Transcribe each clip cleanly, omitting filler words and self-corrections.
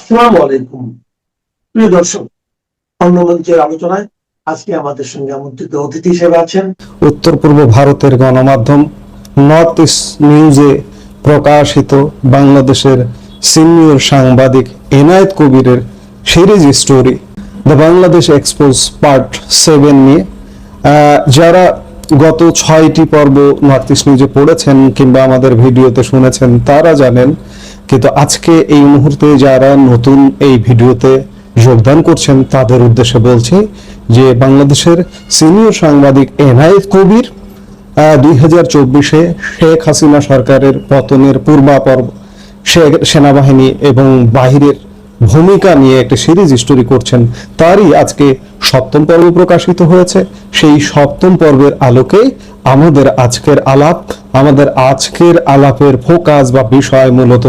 আসসালামু আলাইকুম প্রিয় দর্শক, অন্নমঞ্চের আলোচনায় আজকে আমাদের সঙ্গে আমন্ত্রিত অতিথি হিসেবে আছেন উত্তর পূর্ব ভারতের গণমাধ্যম নর্থ ইস্ট নিউজে প্রকাশিত বাংলাদেশের সিনিয়র সাংবাদিক এনায়েত কবিরের series story the Bangladesh expose part 7 নিয়ে যারা গত 6টি পর্ব নর্থ ইস্ট নিউজে পড়েছেন কিংবা আমাদের ভিডিওতে শুনেছেন তারা জানেন, কিন্তু আজকে এই মুহূর্তে যারা নতুন এই ভিডিওতে যোগদান করছেন তাদের উদ্দেশ্যে বলছি যে বাংলাদেশের সিনিয়র সাংবাদিক এনায়েত কবির 2024-এ শেখ হাসিনা সরকারের পতনের পূর্বাপর্ব, সেনাবাহিনী এবং বাহিরের ভূমিকা নিয়ে একটা সিরিজ স্টোরি করছেন। তারই আজকে 7ম পর্ব প্রকাশিত হয়েছে। সেই 7ম পর্বের আলোকে আমাদের আজকের আলাপের ফোকাস বা বিষয় মূলত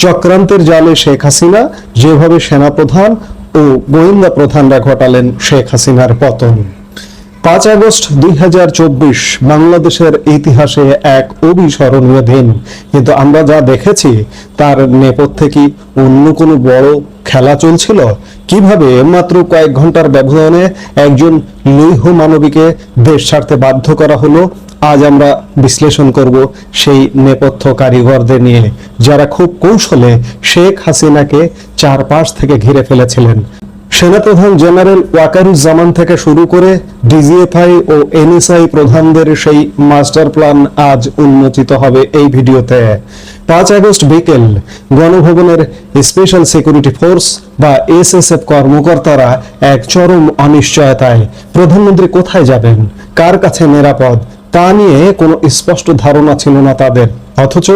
চক্রান্তের জালে শেখ হাসিনা, যেভাবে সেনাপ্রধান ও গোয়েন্দা প্রধানরা ঘটালেন শেখ হাসিনার পতন। 5 আগস্ট 2024 বাংলাদেশের ইতিহাসে এক অবিস্মরণীয় দিন, কিন্তু আমরা যা দেখেছি তার নেপথ্যে কি অন্য কোনো বড় খেলা চলছিল? কিভাবে মাত্র কয়েক ঘন্টার ব্যবধানে একজন লৌহ মানবীকে দেশ ছাড়তে বাধ্য করা হলো, আজ আমরা বিশ্লেষণ করব সেই নেপথ্য কারিগরদের নিয়ে, যারা খুব কৌশলে শেখ হাসিনাকে চারপাশ থেকে ঘিরে ফেলেছিলেন। সেনাপ্রধান জেনারেল ওয়াকারুজ্জামান থেকে শুরু করে ডিজিএফআই ও এনএসআই প্রধানদের সেই মাস্টার প্ল্যান আজ উন্মোচিত হবে এই ভিডিওতে। 5 আগস্ট বিকেল গণভবনের স্পেশাল সিকিউরিটি ফোর্স বা এসএসএফ কর্মকর্তারা এক চরম অনিশ্চয়তায়। প্রধানমন্ত্রী কোথায় যাবেন, কার কাছে নিরাপদ, তা নিয়ে কোনো স্পষ্ট ধারণা ছিল না তাদের। অথচ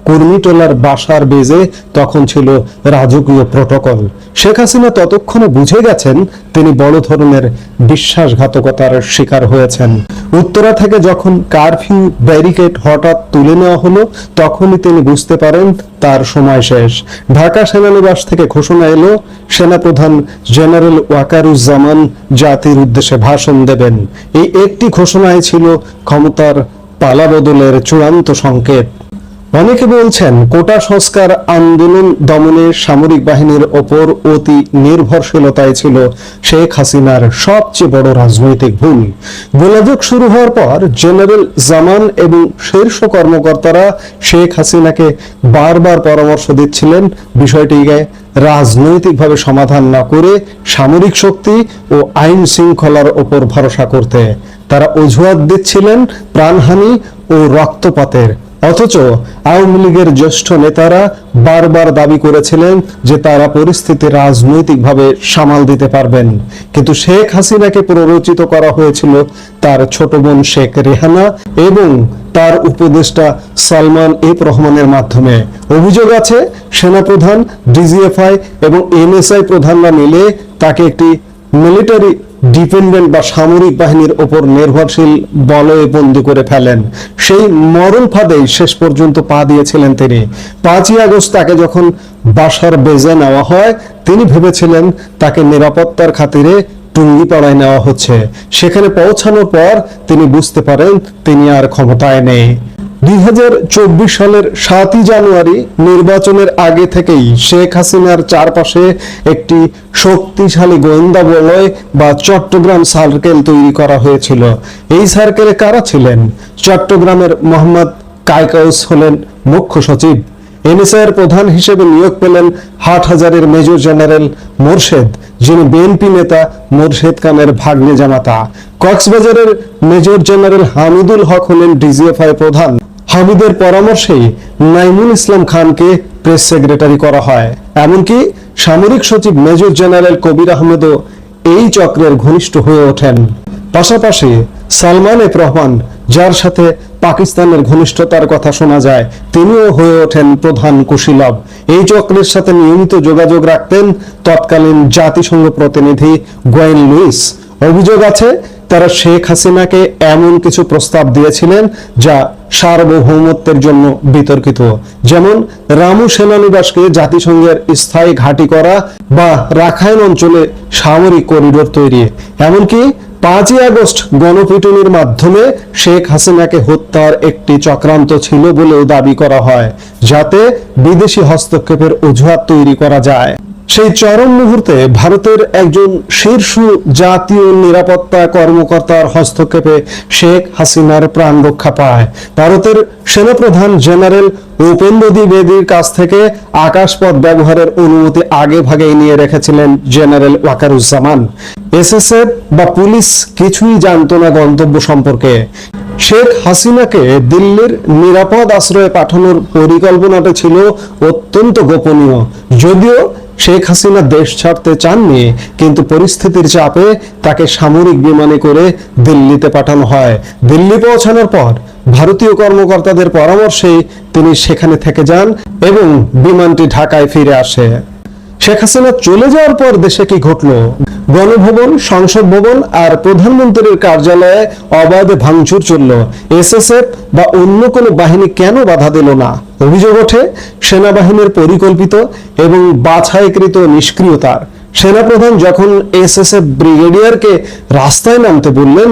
কর্মীটোলার বাসার বেজে তখন ছিল রাজকীয় প্রটোকল। শেখ হাসিনা ততক্ষণে বুঝে গেছেন তিনি বড় ধরনের বিশ্বাসঘাতকতার শিকার হয়েছেন। উত্তরা থেকে যখন কারফিউ ব্যারিকেড হঠাৎ তুলে নেওয়া হলো, তখনই তিনি বুঝতে পারেন তার সময় শেষ। ঢাকা সেনানিবাস থেকে ঘোষণা এলো সেনাপ্রধান জেনারেল ওয়াকারুজ্জামান জাতির উদ্দেশ্যে ভাষণ দেবেন। এই একটি ঘোষণাই ছিল ক্ষমতার পালাবদলের চূড়ান্ত সংকেত। অনেকে বলছেন কোটা সংস্কার আন্দোলন দমনে সামরিক বাহিনীর ওপর অতি নির্ভরশীলতাই ছিল শেখ হাসিনার সবচেয়ে বড় রাজনৈতিক ভুল। গোলাযোগ শুরু হওয়ার পর জেনারেল জামান এবং শীর্ষ কর্মকর্তারা শেখ হাসিনাকে বারবার পরামর্শ দিচ্ছিলেন বিষয়টিকে রাজনৈতিকভাবে সমাধান না করে সামরিক শক্তি ও আইন শৃঙ্খলার ওপর ভরসা করতে। তারা অজুহাত দিচ্ছিলেন প্রাণহানি ও রক্তপাতের। অথচ আওয়ামী লীগের জ্যেষ্ঠ নেতারা বারবার দাবি করেছিলেন যে তারা পরিস্থিতি রাজনৈতিকভাবে সামাল দিতে পারবেন। কিন্তু শেখ হাসিনাকে প্ররোচিত করা হয়েছিল তার ছোট বোন শেখ রেহানা এবং তার উপদেষ্টা সালমান এফ রহমানের মাধ্যমে। অভিযোগ আছে সেনাপ্রধান, ডিজিএফআই এবং এনএসআই প্রধানরা মিলে তাকে একটি মিলিটারি ডিপেন্ডেন্ট বা সামরিক বাহিনীর ওপর নির্ভরশীল বলয়ে বন্দী করে ফেলেন। সেই মরণ ফাঁদেই শেষ পর্যন্ত পা দিয়েছিলেন তিনি। 5 আগস্ট তাকে যখন বাসার বেজে নেওয়া হয়, তিনি ভেবেছিলেন তাকে নিরাপত্তার খাতিরে টুঙ্গিপাড়ায় নেওয়া হচ্ছে। সেখানে পৌঁছানোর পর তিনি বুঝতে পারেন তিনি আর ক্ষমতায় নেই। 2024 সালের 7 জানুয়ারি নির্বাচনের আগে থেকেই শেখ হাসিনার চারপাশে একটি শক্তিশালী গোয়েন্দা বলয় বা চট্টগ্রাম সার্কেল তৈরি করা হয়েছিল। এই সার্কেলে কারা ছিলেন? চট্টগ্রামের মোহাম্মদ কায়কাউস হলেন মুখ্য সচিব। এনএসআই এর প্রধান হিসেবে নিয়োগ পেলেন হাটহাজারের মেজর জেনারেল মোরশেদ, যিনি বিএনপি নেতা মোরশেদ খানের ভাগ্নে জামাতা। কক্সবাজারের মেজর জেনারেল হামিদুল হক হলেন ডিজিএফআই প্রধান। হামিদের পরামর্শেই নাইমুল ইসলাম খানকে প্রেস সেক্রেটারি করা হয়। এমনকি সামরিক সচিব মেজর জেনারেল কবির আহমেদও এই চক্রের ঘনিষ্ঠ হয়ে ওঠেন। পাশাপাশি সালমান এফ রহমান, যার সাথে পাকিস্তানের ঘনিষ্ঠতার কথা শোনা যায়, তিনিও হয়ে ওঠেন প্রধান কুশীলব। এই চক্রের সাথে নিয়মিত যোগাযোগ রাখতেন তৎকালীন জাতিসংঘ প্রতিনিধি গোয়েন লুইস। অভিযোগ আছে তারা শেখ হাসিনাকে এমন কিছু প্রস্তাব দিয়েছিলেন যা সার্বভৌমত্বের জন্য বিতর্কিত, যেমন রামু সেনানিবাসকে জাতিসংঘের স্থায়ী ঘাঁটি করা বা রাখাইন অঞ্চলে সামরিক করিডোর তৈরি। এমনকি 5 আগস্ট গণপিটুনির মাধ্যমে শেখ হাসিনাকে হত্যার একটি চক্রান্ত ছিল বলেও দাবি করা হয়, যাতে বিদেশি হস্তক্ষেপের অজুহাত তৈরি করা যায়। সেই চরম মুহূর্তে ভারতের একজন শীর্ষ জাতীয় নিরাপত্তা কর্মকর্তার হস্তক্ষেপে শেখ হাসিনার প্রাণ রক্ষা পায়। ভারতের সেনাপ্রধান জেনারেল উপেন্দ্র দ্বিবেদীর কাছ থেকে আকাশপথ ব্যবহারের অনুমতি আগে ভাগেই নিয়ে রেখেছিলেন জেনারেল ওয়াকারুজ্জামান। এসএসএফ বা পুলিশ কিছুই জানতো না গন্তব্য সম্পর্কে। শেখ হাসিনাকে দিল্লির নিরাপদ আশ্রয়ে পাঠানোর পরিকল্পনাটা ছিল অত্যন্ত গোপনীয়। যদিও শেখ হাসিনা দেশ ছাড়তে চাননি, কিন্তু পরিস্থিতির চাপে তাকে সামরিক বিমানে করে দিল্লিতে পাঠানো হয়। দিল্লি পৌঁছানোর পর ভারতীয় কর্মকর্তাদের পরামর্শেই তিনি সেখানে থেকে যান এবং বিমানটি ঢাকায় ফিরে আসে। শেখ হাসিনা চলে যাওয়ার পর দেশে কি ঘটলো? গণভবন, সংসদ ভবন আর প্রধানমন্ত্রীর কার্যালয়ে অবাধে ভাঙচুর চলল। এসএসএফ বা অন্য কোনো বাহিনী কেন বাধা দিল না? অভিযোগ ওঠে সেনাবাহিনীর পরিকল্পিত এবং বাছাইকৃত নিষ্ক্রিয়তার। সেনাপ্রধান যখন এসএসএফ ব্রিগেডিয়ারকে রাস্তায় নামতে বললেন,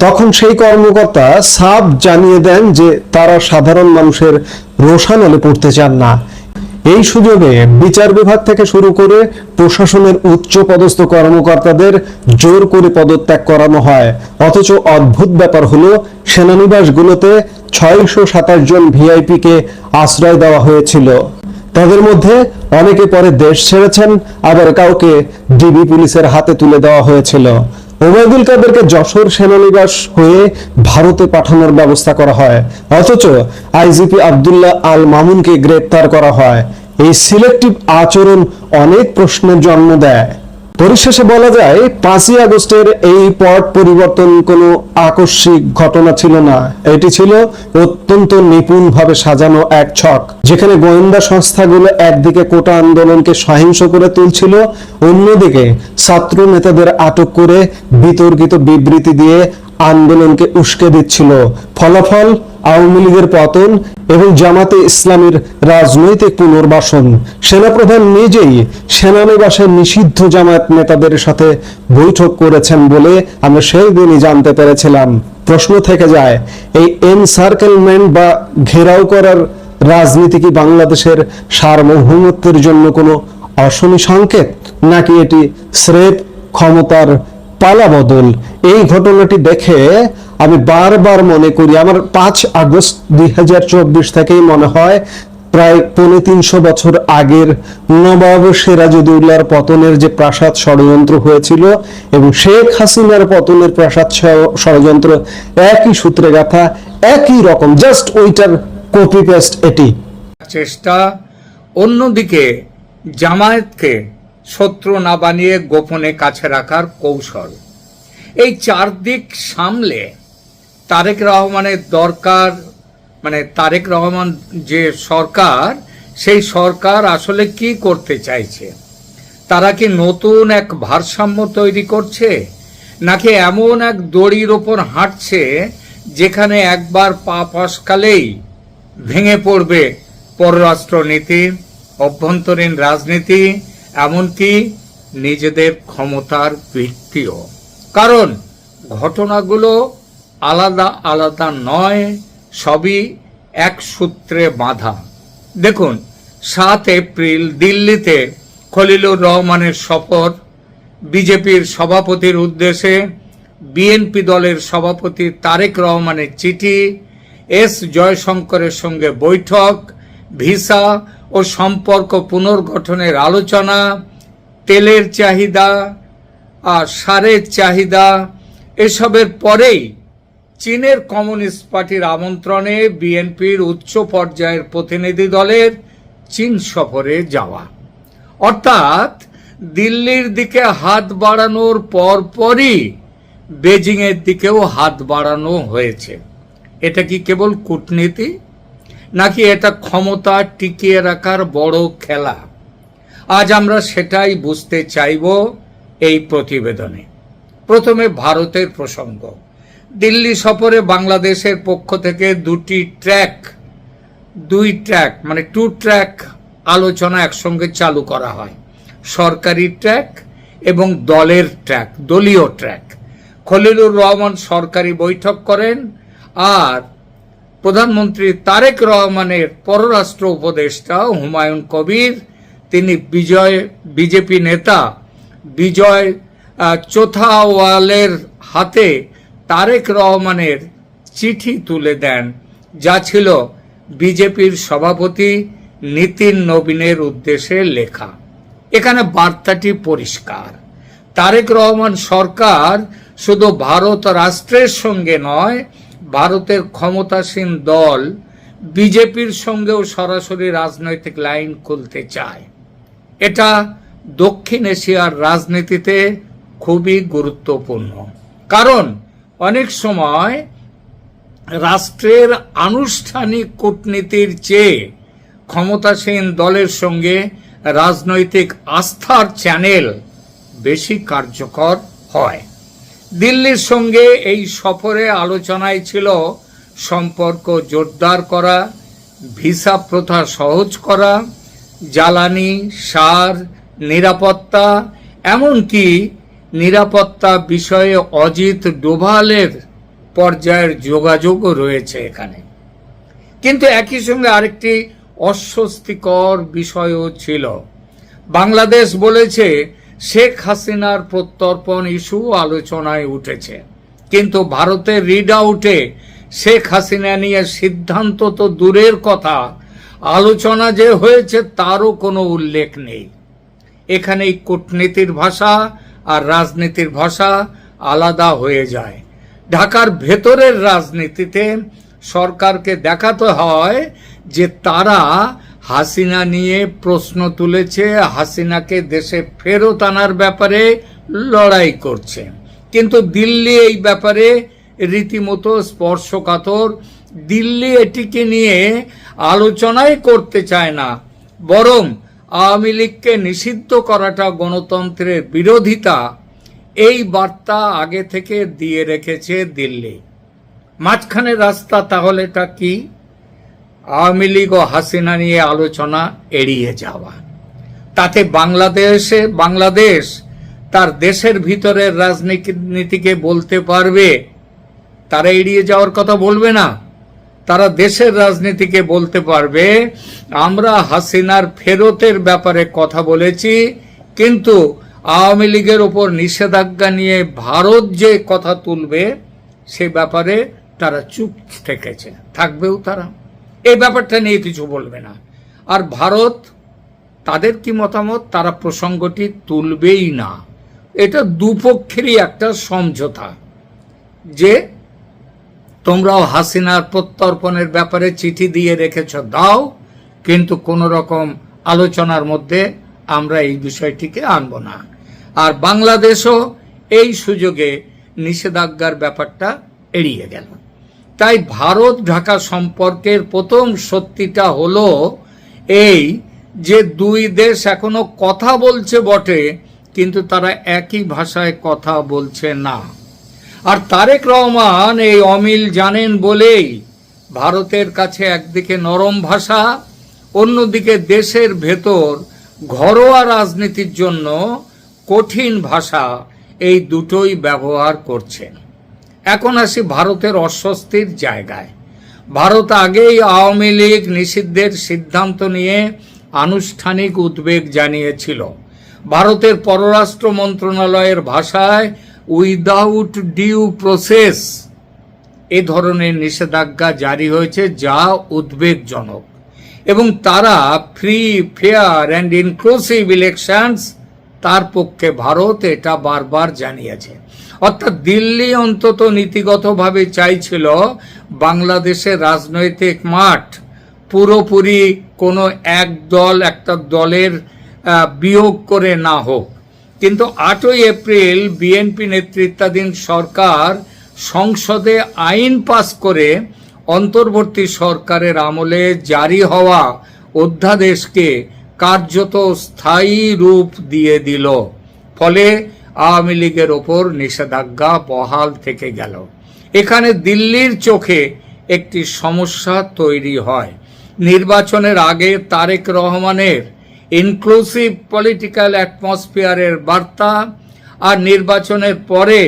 তখন সেই কর্মকর্তা সাফ জানিয়ে দেন যে তারা সাধারণ মানুষের রোষানলে পড়তে চান না। এই সুযোগে বিচার বিভাগ থেকে শুরু করে প্রশাসনের উচ্চ পদস্থ কর্মকর্তাদের জোর করে পদত্যাগ করানো হয়। অথচ অদ্ভুত ব্যাপার হলো, সেনানিবাসগুলোতে 627 জন ভিআইপি কে আশ্রয় দেওয়া হয়েছিল। তাদের মধ্যে অনেকে পরে দেশ ছেড়েছেন, আবার কাউকে ডিবি পুলিশের হাতে তুলে দেওয়া হয়েছিল। ওবায়দুল কাদেরকে যশোর সেনানিবাস হয়ে ভারতে পাঠানোর ব্যবস্থা করা হয়, অথচ আইজিপি আব্দুল্লাহ আল মামুনকে গ্রেপ্তার করা হয়। এই সিলেক্টিভ আচরণ অনেক প্রশ্নের জন্ম দেয়। পরিশেষে বলা যায়, 5ই আগস্টের এই পট পরিবর্তন কোনো আকস্মিক ঘটনা ছিল না। এটি ছিল অত্যন্ত নিপুণভাবে সাজানো এক ছক, যেখানে গোয়েন্দা সংস্থাগুলো একদিকে কোটা আন্দোলনকে সহিংস করে তুলছিল, অন্যদিকে ছাত্র নেতাদের আটক করে বিতর্কিত বিবৃতি দিয়ে আন্দোলনকে উস্কে দিচ্ছিল। ফলাফল আওয়ামী লীগের পতন এবং জামাতে ইসলামীর রাজনৈতিক পুনর্বাসন। সেনাপ্রধান নিজেই সেনানিবাসে নিষিদ্ধ জামায়াত নেতাদের সাথে বৈঠক করেছেন বলে আমরা সেই দিনই জানতে পেরেছিলাম। প্রশ্ন থেকে যায়, এই এনসার্কেলমেন্ট বা ঘেরাও করার রাজনীতি কি বাংলাদেশের সার্বভৌমত্বের জন্য কোনো অশনি সংকেত, নাকি এটি স্রেফ ক্ষমতার পালাবদল? এই ঘটনাটি দেখে আমি বারবার মনে করি, আমার 5 আগস্ট 2024 থেকেই মনে হয় প্রায় 350 বছর আগের নবাব সিরাজউদ্দৌলার পতনের যে প্রাসাদ ষড়যন্ত্র হয়েছিল এবং শেখ হাসিনার পতনের প্রাসাদ ষড়যন্ত্র একই সূত্রে গাথা, একই রকম, জাস্ট ওইটার কপি পেস্ট এটি চেষ্টা। অন্যদিকে জামায়াতকে শত্রু না বানিয়ে গোপনে কাছে রাখার কৌশল। এই চারদিক সামলে তারেক রহমানের দরকার, মানে তারেক রহমান যে সরকার, সেই সরকার আসলে কি করতে চাইছে? তারা কি নতুন এক ভারসাম্য তৈরি করছে, নাকি এমন এক দড়ির ওপর হাঁটছে যেখানে একবার পা ফসকালেই ভেঙে পড়বে পররাষ্ট্রনীতি, অভ্যন্তরীণ রাজনীতি, এমনকি নিজেদের ক্ষমতার ভিত্তিও? কারণ ঘটনাগুলো আলাদা আলাদা নয়, সবই এক সূত্রে বাঁধা। দেখুন, 7 এপ্রিল দিল্লিতে খলিলুর রহমানের শপথ, বিজেপির সভাপতির উদ্দেশ্যে বিএনপি দলের সভাপতি তারেক রহমানের চিঠি, এস জয়শঙ্করের সঙ্গে বৈঠক, ভিসা ও সম্পর্ক পুনর্গঠনের আলোচনা, তেলের চাহিদা আর সারের চাহিদা, এসবের পরেই চীনের কমিউনিস্ট পার্টির আমন্ত্রণে বিএনপির উচ্চ পর্যায়ের প্রতিনিধি দলের চীন সফরে যাওয়া। অর্থাৎ দিল্লির দিকে হাত বাড়ানোর পরপরই বেজিং এর দিকেও হাত বাড়ানো হয়েছে। এটা কি কেবল কূটনীতি, নাকি এটা ক্ষমতা টিকিয়ে রাখার বড় খেলা? আজ আমরা সেটাই বুঝতে চাইব এই প্রতিবেদনে। প্রথমে ভারতের প্রসঙ্গ। দিল্লি সফরে বাংলাদেশের পক্ষ থেকে 2 ট্র্যাক মানে 2 ট্র্যাক আলোচনা একসঙ্গে চালু করা হয়, সরকারি ট্র্যাক এবং দলের ট্র্যাক, দলীয় ট্র্যাক। খলিলুর রহমান সরকারি বৈঠক করেন, আর প্রধানমন্ত্রী তারেক রহমানের পররাষ্ট্র উপদেষ্টা হুমায়ুন কবির তিনি বিজেপি নেতা বিজয় চোথাওয়ালের হাতে তারেক রহমানের চিঠি তুলে দেন, যা ছিল বিজেপির সভাপতি নীতিন নবীনের উদ্দেশ্যে লেখা। এখানে বার্তাটি পরিষ্কার, তারেক রহমান সরকার শুধু ভারত রাষ্ট্রের সঙ্গে নয়, ভারতের ক্ষমতাসীন দল বিজেপির সঙ্গেও সরাসরি রাজনৈতিক লাইন খুলতে চায়। এটা দক্ষিণ এশিয়ার রাজনীতিতে খুবই গুরুত্বপূর্ণ, কারণ অনেক সময় রাষ্ট্রের আনুষ্ঠানিক কূটনীতির চেয়ে ক্ষমতাসীন দলের সঙ্গে রাজনৈতিক আস্থার চ্যানেল বেশি কার্যকর হয়। দিল্লির সঙ্গে এই সফরে আলোচনায় ছিল সম্পর্ক জোরদার করা, ভিসা প্রথা সহজ করা, জ্বালানি, সার, নিরাপত্তা, এমনকি নিরাপত্তা বিষয়ে অজিত ডোভালের পর্যায়ের যোগাযোগও রয়েছে এখানে। কিন্তু একই সঙ্গে আরেকটি অস্বস্তিকর বিষয়ও ছিল। বাংলাদেশ বলেছে শেখ হাসিনার প্রত্যর্পণ ইস্যু আলোচনায় উঠেছে, কিন্তু ভারতের রিড আউটে শেখ হাসিনা নিয়ে সিদ্ধান্ত তো দূরের কথা, আলোচনা যে হয়েছে তারও কোনো উল্লেখ নেই। এখানেই কূটনীতির ভাষা আর রাজনীতির ভাষা আলাদা হয়ে যায়। ঢাকার ভেতরের রাজনীতিতে সরকারকে দেখাতে হয় যে তারা হাসিনা নিয়ে প্রশ্ন তুলেছে, হাসিনাকে দেশে ফেরত আনার ব্যাপারে লড়াই করছে, কিন্তু দিল্লি এই ব্যাপারে রীতিমতো স্পর্শকাতর। দিল্লি এটিকে নিয়ে আলোচনাই করতে চায় না, বরং আওয়ামী লীগকে নিষিদ্ধ করাটা গণতন্ত্রের বিরোধিতা, এই বার্তা আগে থেকে দিয়ে রেখেছে দিল্লি। মাঝখানে রাস্তা তাহলেটা কি? আওয়ামী লীগ ও হাসিনা নিয়ে আলোচনা এড়িয়ে যাওয়া। তাতে বাংলাদেশ তার দেশের ভিতরের রাজনীতিকে বলতে পারবে, তারা এড়িয়ে যাওয়ার কথা বলবে না। তারা দেশের রাজনীতিকে বলতে পারবে আমরা হাসিনার ফেরতের ব্যাপারে কথা বলেছি, কিন্তু আওয়ামী লীগের উপর নিষেধাজ্ঞা নিয়ে ভারত যে কথা তুলবে সে ব্যাপারে তারা চুপ থেকেছে, থাকবেও তারা এই ব্যাপারটা নিয়ে কিছু বলবে না। আর ভারত, তাদের কি মতামত, তারা প্রসঙ্গটি তুলবেই না। এটা দুপক্ষেরই একটা সমঝোতা যে তোমরাও হাসিনার প্রত্যর্পণের ব্যাপারে চিঠি দিয়ে রেখেছ, দাও, কিন্তু কোন রকম আলোচনার মধ্যে আমরা এই বিষয়টিকে আনব না। আর বাংলাদেশও এই সুযোগে নিষেধাজ্ঞার ব্যাপারটা এড়িয়ে গেল। তাই ভারত ঢাকা সম্পর্কের প্রথম সত্যিটা হলো এই যে দুই দেশ এখনো কথা বলছে বটে, কিন্তু তারা একই ভাষায় কথা বলছে না। আর তারেক রহমান এই অমিল জানেন বলেই ভারতের কাছে একদিকে নরম ভাষা, অন্যদিকে দেশের ভেতর ঘরোয়া রাজনীতির জন্য কঠিন ভাষা, এই দুটোই ব্যবহার করছেন। এখন আসি ভারতের অস্বস্তির জায়গায়। ভারত আগেই আওয়ামী লীগ নিষিদ্ধের সিদ্ধান্ত নিয়ে আনুষ্ঠানিক উদ্বেগ জানিয়েছিল। ভারতের পররাষ্ট্র মন্ত্রণালয়ের ভাষায় উইদাউট ডিউ প্রসেস এ ধরনের নিষেধাজ্ঞা জারি হয়েছে, যা উদ্বেগজনক, এবং তারা free, fair and inclusive elections, তার পক্ষে ভারত এটা বারবার জানিয়েছে। অর্থাৎ দিল্লি অন্তত নীতিগতভাবে চাইছিল বাংলাদেশের রাজনৈতিক মাঠ পুরোপুরি কোনো একটা দলের বিয়োগ করে না হোক। কিন্তু 8ই এপ্রিল বিএনপি নেতৃত্বাধীন সরকার সংসদে আইন পাস করে অন্তর্বর্তী সরকারের আমলে জারি হওয়া অধ্যাদেশকে কার্যত স্থায়ী রূপ দিয়ে দিল। ফলে আওয়ামী লীগের ওপর নিষেধাজ্ঞা বহাল থেকে গেল। এখানে দিল্লির চোখে একটি সমস্যা তৈরি হয়। নির্বাচনের আগে তারেক রহমানের ইনক্লুসিভ পলিটিক্যাল অ্যাটমসফিয়ারের বার্তা আর নির্বাচনের পরে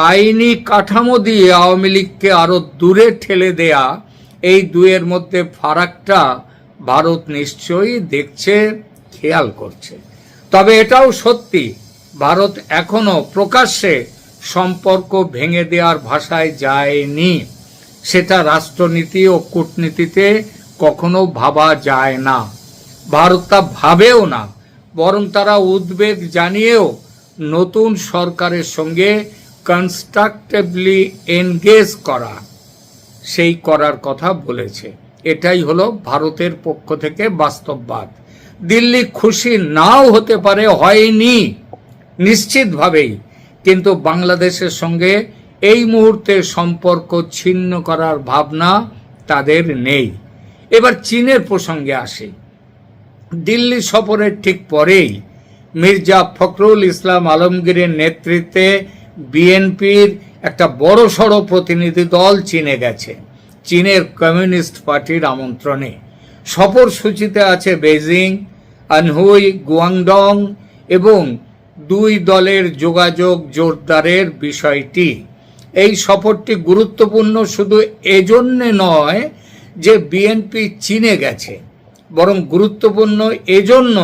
আইনি কাঠামো দিয়ে আওয়ামী লীগকে আরো দূরে ঠেলে দেয়া, এই দুয়ের মধ্যে ফারাকটা ভারত নিশ্চয়ই দেখছে, খেয়াল করছে। তবে এটাও সত্যি, ভারত এখনো প্রকাশ্যে সম্পর্ক ভেঙে দেওয়ার ভাষায় যায়নি। সেটা রাষ্ট্রনীতি ও কূটনীতিতে কখনো ভাবা যায় না। ভারত তা ভাবেও না, বরং তারা উদ্বেগ জানিয়েও নতুন সরকারের সঙ্গে কনস্ট্রাকটিভলি এনগেজ করার কথা বলেছে। এটাই হলো ভারতের পক্ষ থেকে বাস্তববাদ। দিল্লি খুশি নাও হতে পারে, হয়নি নিশ্চিতভাবেই, কিন্তু বাংলাদেশের সঙ্গে এই মুহূর্তে সম্পর্ক ছিন্ন করার ভাবনা তাদের নেই। এবার চীনের প্রসঙ্গে আসি। দিল্লি সফরের ঠিক পরেই মির্জা ফখরুল ইসলাম আলমগীরের নেতৃত্বে বিএনপির একটা বড়সড় প্রতিনিধি দল চীনে গেছে, চীনের কমিউনিস্ট পার্টির আমন্ত্রণে। সফর সূচিতে আছে বেজিং, আনহুই, গুয়াংডং এবং দুই দলের যোগাযোগ জোরদারের বিষয়টি। এই সফরটি গুরুত্বপূর্ণ শুধু এজন্যে নয় যে বিএনপি চীনে গেছে, বরং গুরুত্বপূর্ণ এজন্য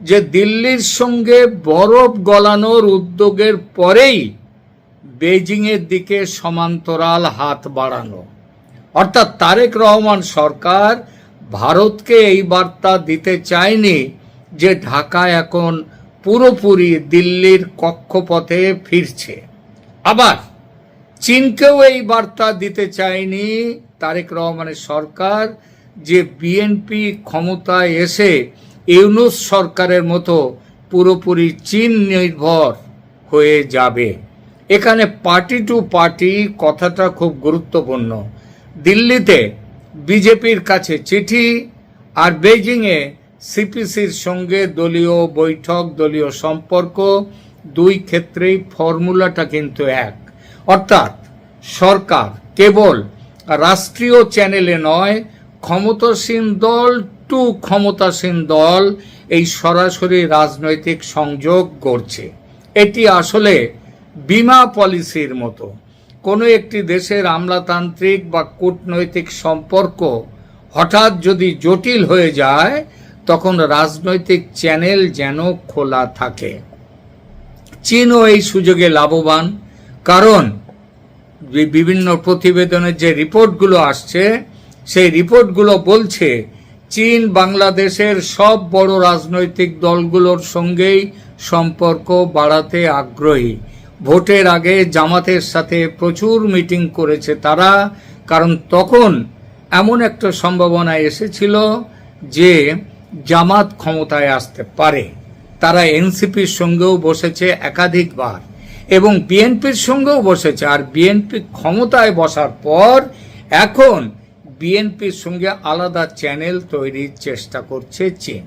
যে দিল্লির সঙ্গে বরফ গলানোর উদ্যোগের পরেই বেজিংয়ের দিকে সমান্তরাল হাত বাড়ানো। অর্থাৎ তারেক রহমান সরকার ভারতকে এই বার্তা দিতে চায়নি যে ঢাকা এখন পুরোপুরি দিল্লির কক্ষপথে ফিরছে। আবার চীনকেও এই বার্তা দিতে চায়নি তারেক রহমানের সরকার যে বিএনপি ক্ষমতায় এসে ইউনূস সরকারের মতো পুরোপুরি চীন নির্ভর হয়ে যাবে। এখানে পার্টি টু পার্টি কথাটা খুব গুরুত্বপূর্ণ। দিল্লিতে বিজেপির কাছে চিঠি আর বেইজিংয়ে সিপিসির সঙ্গে দলীয় বৈঠক, দলীয় সম্পর্ক, দুই ক্ষেত্রেই ফর্মুলাটা কিন্তু এক। অর্থাৎ সরকার কেবল রাষ্ট্রীয় চ্যানেলে নয়, ক্ষমতাসীন দল টু ক্ষমতাসীন দল এই সরাসরি রাজনৈতিক সংযোগ করছে। এটি আসলে বীমা পলিসির মতো। কোনো একটি দেশের আমলাতান্ত্রিক বা কূটনৈতিক সম্পর্ক হঠাৎ যদি জটিল হয়ে যায়, তখন রাজনৈতিক চ্যানেল যেন খোলা থাকে। চীনও এই সুযোগে লাভবান, কারণ বিভিন্ন প্রতিবেদনের যে রিপোর্টগুলো আসছে, সেই রিপোর্টগুলো বলছে চীন বাংলাদেশের সব বড় রাজনৈতিক দলগুলোর সঙ্গেই সম্পর্ক বাড়াতে আগ্রহী। ভোটের আগে জামাতের সাথে প্রচুর মিটিং করেছে তারা, কারণ তখন এমন একটা সম্ভাবনা এসেছিল যে জামাত ক্ষমতায় আসতে পারে। তারা এনসিপির সঙ্গেও বসেছে একাধিকবার এবং বিএনপির সঙ্গেও বসেছে। আর বিএনপি ক্ষমতায় বসার পর এখন বিএনপির সঙ্গে আলাদা চ্যানেল তৈরির চেষ্টা করছে চীন।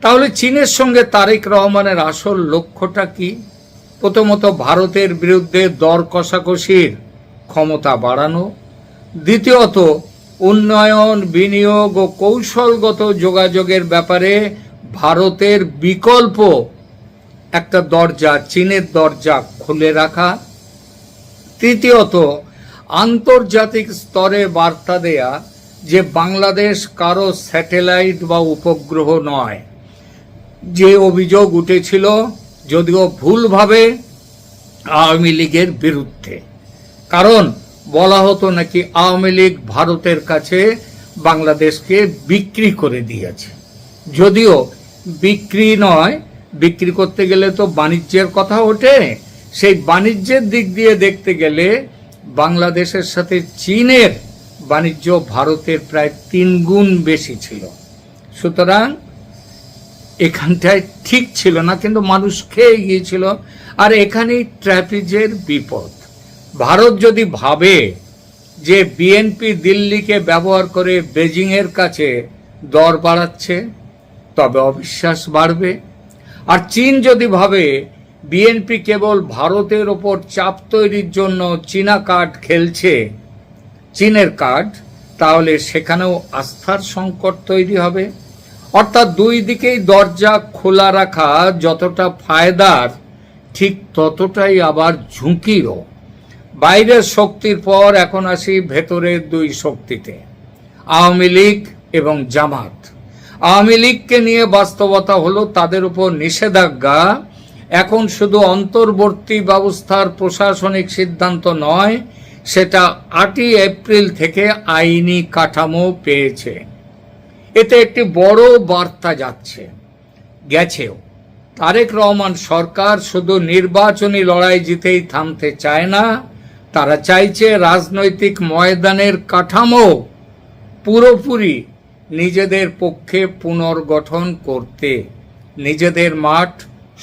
তাহলে চীনের সঙ্গে তারেক রহমানের আসল লক্ষ্যটা কি? প্রথমত ভারতের বিরুদ্ধে দর কষাকষির ক্ষমতা বাড়ানো, দ্বিতীয়ত উন্নয়ন, বিনিয়োগ ও কৌশলগত যোগাযোগের ব্যাপারে ভারতের বিকল্প একটা দরজা, চীনের দরজা খুলে রাখা, তৃতীয়ত আন্তর্জাতিক স্তরে বার্তা দেয়া যে বাংলাদেশ কারো স্যাটেলাইট বা উপগ্রহ নয়। যে অভিযোগ উঠেছিল, যদিও ভুলভাবে, আওয়ামী লীগের বিরুদ্ধে, কারণ বলা হতো নাকি আওয়ামী লীগ ভারতের কাছে বাংলাদেশকে বিক্রি করে দিয়েছে। যদিও বিক্রি নয়, বিক্রি করতে গেলে তো বাণিজ্যের কথা ওঠে। সেই বাণিজ্যের দিক দিয়ে দেখতে গেলে বাংলাদেশের সাথে চীনের বাণিজ্য ভারতের প্রায় 3 গুণ বেশি ছিল। সুতরাং এখানটায় ঠিক ছিল না, কিন্তু মানুষ খেয়ে গিয়েছিল। আর এখানেই ট্র্যাপিজের বিপদ। ভারত যদি ভাবে যে বিএনপি দিল্লিকে ব্যবহার করে বেজিংয়ের কাছে দর বাড়াচ্ছে, তবে অবিশ্বাস বাড়বে। আর চীন যদি ভাবে বিএনপি কেবল ভারতের ওপর চাপ তৈরির জন্য চীনা কার্ড খেলছে, চীনের কার্ড, তাহলে সেখানেও আস্থার সংকট তৈরি হবে। অর্থাৎ দুই দিকেই দরজা খোলা রাখা যতটা ফায়দার, ঠিক ততটাই আবার ঝুঁকিরও। বাইরের শক্তির পর এখন আসি ভেতরের দুই শক্তিতে, আওয়ামী লীগ এবং জামাত। আওয়ামী লীগকে নিয়ে বাস্তবতা হলো তাদের উপর নিষেধাজ্ঞা এখন শুধু অন্তর্বর্তী ব্যবস্থার প্রশাসনিক সিদ্ধান্ত নয়, সেটা 8ই এপ্রিল থেকে আইনি কাঠামো পেয়েছে। এতে একটি বড় বার্তা গেছেও। তারেক রহমান সরকার শুধু নির্বাচনী লড়াই জিতেই থামতে চায় না, তারা চাইছে রাজনৈতিক ময়দানের কাঠামো পুরোপুরি নিজেদের পক্ষে পুনর্গঠন করতে, নিজেদের মাঠ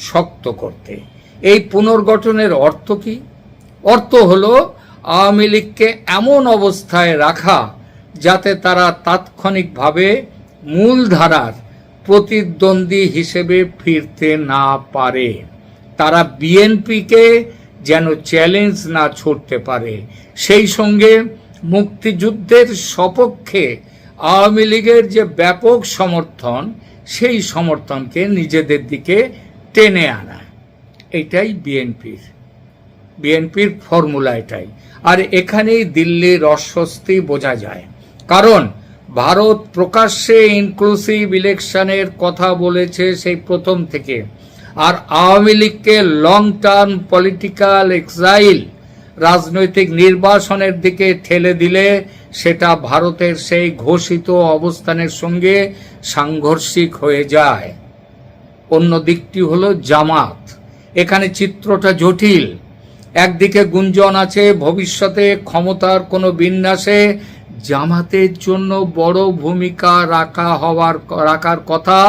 শক্ত করতে। এই পুনর্গঠনের অর্থ কি? অর্থ হলো আওয়ামী লীগকে এমন অবস্থায় রাখা যাতে তারা তাৎক্ষণিকভাবে মূলধারার প্রতিদ্বন্দ্বী হিসেবে ফিরতে না পারে। তারা বিএনপিকে যেন চ্যালেঞ্জ না ছুড়তে পারে। সেই সঙ্গে মুক্তিযুদ্ধের সপক্ষে আওয়ামী লীগের যে ব্যাপক সমর্থন, সেই সমর্থনকে নিজেদের দিকে টেনে আনা, এটাই বিএনপির ফর্মুলা এটাই। আর এখানেই দিল্লির অস্বস্তি বোঝা যায়, কারণ ভারত প্রকাশ্যে ইনক্লুসিভ ইলেকশনের কথা বলেছে সেই প্রথম থেকে, আর আওয়ামী লীগকে লং টার্ম পলিটিক্যাল এক্সাইল, রাজনৈতিক নির্বাসনের দিকে ঠেলে দিলে সেটা ভারতের সেই ঘোষিত অবস্থানের সঙ্গে সাংঘর্ষিক হয়ে যায়। অন্য দিকটি হলো জামাত। এখানে চিত্রটা জটিল। একদিকে গুঞ্জন আছে ভবিষ্যতে ক্ষমতার কোনো বিন্যাসে জামাতের জন্য বড় ভূমিকা রাখার কথা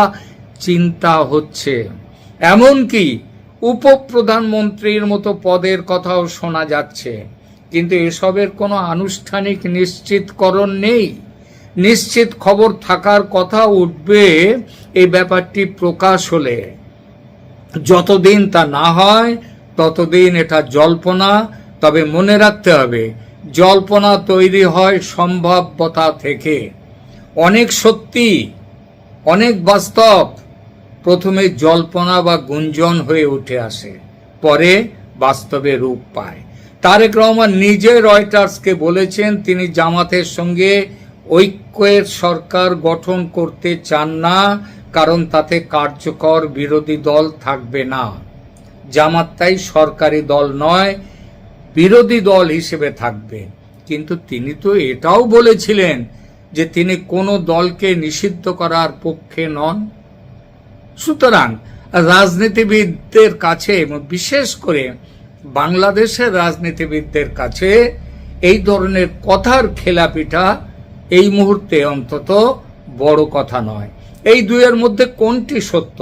চিন্তা হচ্ছে, এমনকি উপপ্রধানমন্ত্রীর মতো পদের কথাও শোনা যাচ্ছে। কিন্তু এসবের কোনো আনুষ্ঠানিক নিশ্চিতকরণ নেই। নিশ্চিত খবর থাকার কথা উঠবে এই ব্যাপারটি প্রকাশ হলে। যতদিন তা না হয় ততদিন এটা জল্পনা। তবে মনে রাখতে হবে, জল্পনা তৈরি হয় সম্ভাব্যতা থেকে। অনেক সত্যি, অনেক বাস্তব প্রথমে জল্পনা বা গুঞ্জন হয়ে উঠে আসে, পরে বাস্তবে রূপ পায়। তারেক রহমান নিজে রয়টার্সকে বলেছেন তিনি জামাতের সঙ্গে ঐক্যের সরকার গঠন করতে চান না, কারণ তাতে কার্যকর বিরোধী দল থাকবে না। জামাত তাই সরকারি দল নয়, বিরোধী দল হিসেবে থাকবে। কিন্তু তিনি তো এটাও বলেছিলেন যে তিনি কোনো দলকে নিষিদ্ধ করার পক্ষে নন। সুতরাং রাজনীতিবিদদের কাছে, বিশেষ করে বাংলাদেশের রাজনীতিবিদদের কাছে এই ধরনের কথার খেলাপিটা এই মুহূর্তে অন্তত বড় কথা নয়। এই দুইয়ের মধ্যে কোনটি সত্য?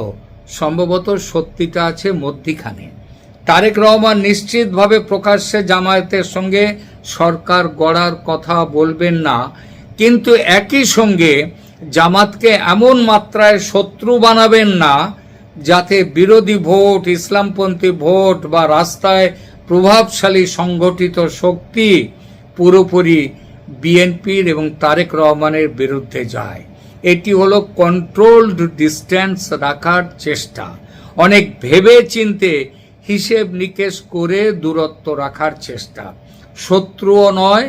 সম্ভবত সত্যিটা আছে মধ্যিখানে। তারেক রহমান নিশ্চিতভাবে প্রকাশ্যে জামায়াতের সঙ্গে সরকার গড়ার কথা বলবেন না, কিন্তু একই সঙ্গে জামাতকে এমন মাত্রায় শত্রু বানাবেন না যাতে বিরোধী ভোট, ইসলামপন্থী ভোট বা রাস্তায় প্রভাবশালী সংগঠিত শক্তি পুরোপুরি বিএনপির এবং তারেক রহমানের বিরুদ্ধে যায়। এটি হলো কন্ট্রোলড ডিস্টেন্স রাখার চেষ্টা, অনেক ভেবে চিন্তে হিসেব নিকেশ করে দূরত্ব রাখার চেষ্টা। শত্রুও নয়,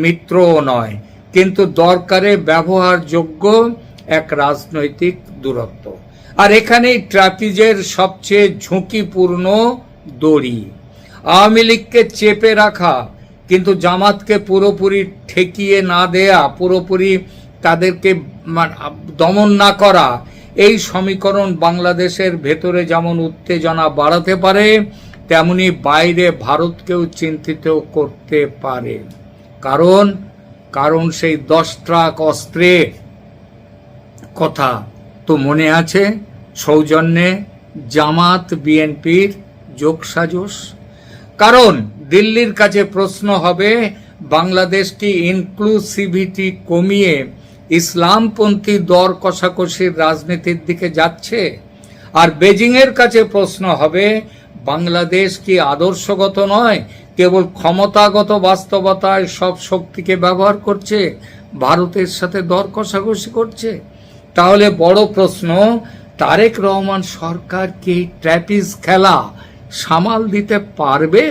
মিত্রও নয়, কিন্তু দরকারে ব্যবহারযোগ্য এক রাজনৈতিক দূরত্ব। আর এখানেই ট্রাপিজের সবচেয়ে ঝুঁকিপূর্ণ দড়ি। আওয়ামী লীগকে চেপে রাখা কিন্তু জামাতকে পুরোপুরি ঠেকিয়ে না দেয়া, পুরোপুরি তাদেরকে দমন না করা, এই সমীকরণ বাংলাদেশের ভেতরে যেমন উত্তেজনা বাড়াতে পারে, তেমনি বাইরে ভারতকেও চিন্তিত করতে পারে। কারণ সেই 10 ট্রাক অস্ত্রের কথা তো মনে আছে, সৌজন্যে জামাত বিএনপির যোগসাজশ। কারণ দিল্লির কাছে প্রশ্ন হবে, বাংলাদেশ কি ইনক্লুসিভিটি কমিয়ে ইসলামপন্থী দর কষাকষির রাজনীতির দিকে যাচ্ছে? আর বেজিং এর কাছে প্রশ্ন হবে, বাংলাদেশ কি আদর্শগত নয়, কেবল ক্ষমতাগত বাস্তবতায় সব শক্তিকে ব্যবহার করছে, ভারতের সাথে দর কষাকষি করছে? তাহলে বড় প্রশ্ন, তারেক রহমান সরকার কি ট্র্যাপিজ খেলা সামাল দিতে পারবে?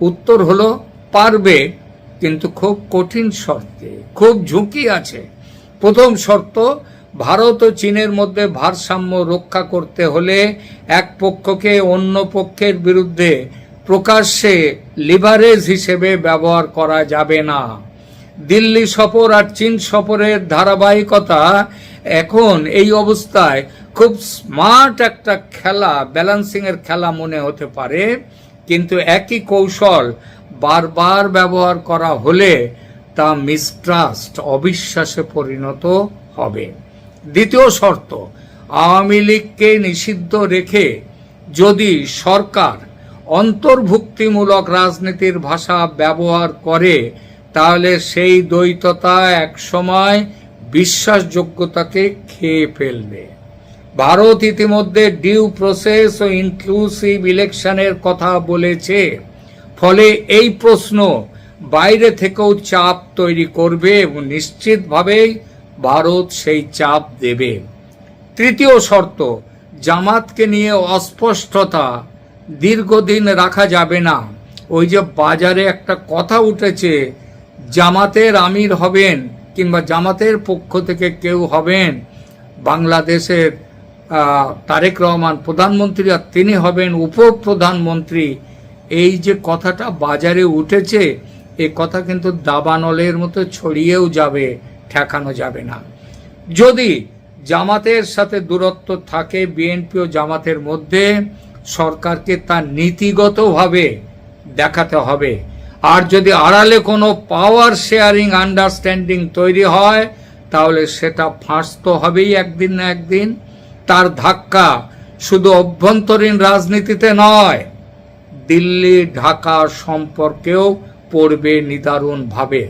উত্তর হলো পারবে, কিন্তু খুব কঠিন শর্তে, খুব ঝুঁকি আছে। প্রথম শর্ত, ভারত ও চীনের মধ্যে ভারসাম্য রক্ষা করতে হলে এক পক্ষকে অন্য পক্ষের বিরুদ্ধে প্রকাশ্যে লিভারেজ হিসেবে ব্যবহার করা যাবে না। দিল্লি সফর আর চীন সফরের ধারাবাহিকতা এখন এই অবস্থায় খুব স্মার্ট একটা খেলা, ব্যালেন্সিং এর খেলা মনে হতে পারে, কিন্তু একই কৌশল বারবার ব্যবহার করা হলে তা মিসট্রাস্ট, অবিশ্বাসে পরিণত হবে। দ্বিতীয় শর্ত, আওয়ামী লীগকে নিষিদ্ধ রেখে যদি সরকার অন্তর্ভুক্তিমূলক রাজনীতির ভাষা ব্যবহার করে তাহলে সেই দ্বৈততা একসময় বিশ্বাসযোগ্যতাকে খেয়ে ফেলবে। ভারত ইতিমধ্যে ডিউ প্রসেস ও ইনক্লুসিভ ইলেকশনের কথা বলেছে, ফলে এই প্রশ্ন বাইরে থেকেও চাপ তৈরি করবে এবং নিশ্চিতভাবেই ভারত সেই চাপ দেবে। তৃতীয় শর্ত, জামাতকে নিয়ে অস্পষ্টতা দীর্ঘদিন রাখা যাবে না। ওই যে বাজারে একটা কথা উঠেছে, জামাতের আমির হবেন কিংবা জামাতের পক্ষ থেকে কেউ হবেন বাংলাদেশের তারেক রহমান প্রধানমন্ত্রী, আর তিনি হবেন উপপ্রধানমন্ত্রী, এই যে কথাটা বাজারে উঠেছে, এ কথা কিন্তু দাবানলের মতো ছড়িয়েও যাবে, ঠেকানো যাবে না। যদি জামাতের সাথে দূরত্ব থাকে বিএনপি ও জামাতের মধ্যে, সরকারকে তা নীতিগতভাবে দেখাতে হবে। আর যদি আড়ালে কোনো পাওয়ার শেয়ারিং আন্ডারস্ট্যান্ডিং তৈরি হয় তাহলে সেটা ফাঁস তো হবেই একদিন না একদিন। তার ধাক্কা শুধু অভ্যন্তরীণ রাজনীতিতে নয়, দিল্লি ঢাকা সম্পর্কেও পড়বে নিদারুণ ভাবে।